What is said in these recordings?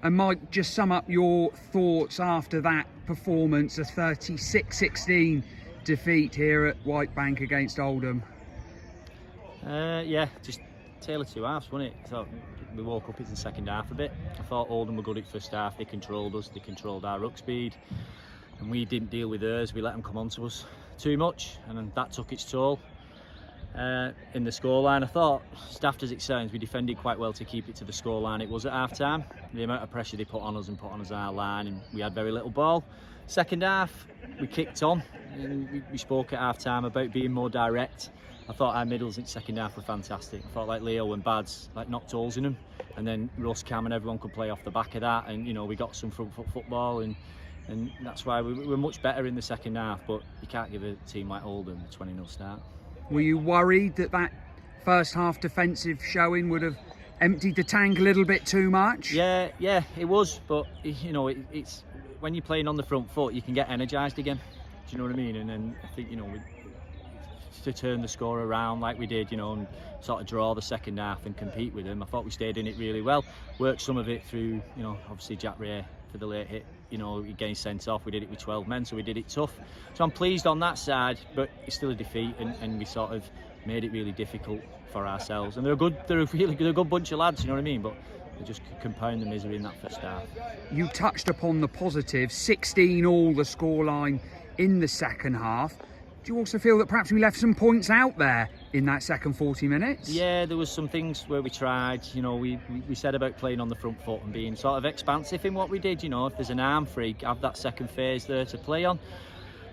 And Mike, just sum up your thoughts after that performance, a 36-16 defeat here at White Bank against Oldham. Yeah, just tale of two halves, wasn't it? So we woke up in the second half a bit. I thought Oldham were good at first half. They controlled us, they controlled our ruck speed, and we didn't deal with theirs. We let them come on to us too much, and then that took its toll. In the scoreline, I thought, daft as it sounds, we defended quite well to keep it to the scoreline it was at half time. The amount of pressure they put on us and put on us our line, and we had very little ball. Second half, we kicked on, and we spoke at half time about being more direct. I thought our middles in the second half were fantastic. I thought like Leo and Bads knocked holes in them, and then Russ, Cam and everyone could play off the back of that, and you know, we got some front foot football, and that's why we were much better in the second half. But you can't give a team like Oldham a 20-0 start. Were you worried that first half defensive showing would have emptied the tank a little bit too much? Yeah, it was. But you know, it's when you're playing on the front foot, you can get energised again. Do you know what I mean? And then I think, you know, to turn the score around like we did, you know, and sort of draw the second half and compete with them, I thought we stayed in it really well. Worked some of it through, you know, obviously Jack Ray for the late hit. You know, getting sent off. We did it with 12 men, so we did it tough. So I'm pleased on that side, but it's still a defeat, and we sort of made it really difficult for ourselves. And they're a good bunch of lads, you know what I mean? But they just compound the misery in that first half. You touched upon the positives, 16-all the scoreline in the second half. Do you also feel that perhaps we left some points out there in that second 40 minutes? Yeah, there was some things where we tried, you know, we said about playing on the front foot and being sort of expansive in what we did, you know, if there's an arm freak, have that second phase there to play on.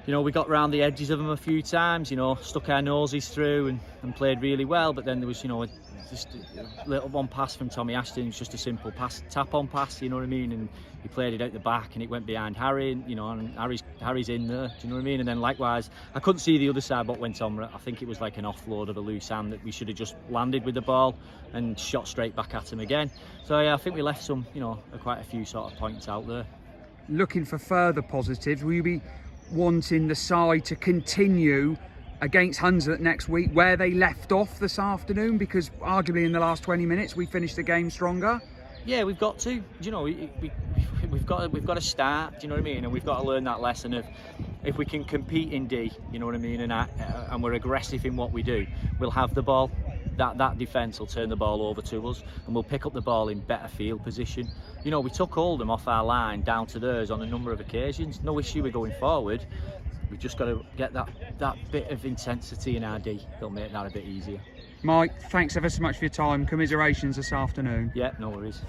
You know, we got round the edges of them a few times, you know, stuck our noses through and played really well, but then there was, you know, just a little one pass from Tommy Ashton, just a simple pass, tap-on pass, you know what I mean, and he played it out the back and it went behind Harry, and, you know, and Harry's in there, do you know what I mean? And then likewise, I couldn't see the other side what went on. I think it was like an offload of a loose hand that we should have just landed with the ball and shot straight back at him again. So yeah, I think we left some, you know, quite a few sort of points out there. Looking for further positives, will you be wanting the side to continue against Hunslet next week where they left off this afternoon, because arguably in the last 20 minutes we finished the game stronger? Yeah, we've got to. You know, we've got to start. Do you know what I mean? And we've got to learn that lesson of, if we can compete in D, you know what I mean, and we're aggressive in what we do, we'll have the ball. That defence will turn the ball over to us, and we'll pick up the ball in better field position. You know, we took Oldham off our line down to theirs on a number of occasions. No issue with going forward. We've just got to get that bit of intensity in our D. It'll make that a bit easier. Mike, thanks ever so much for your time. Commiserations this afternoon. Yeah, no worries.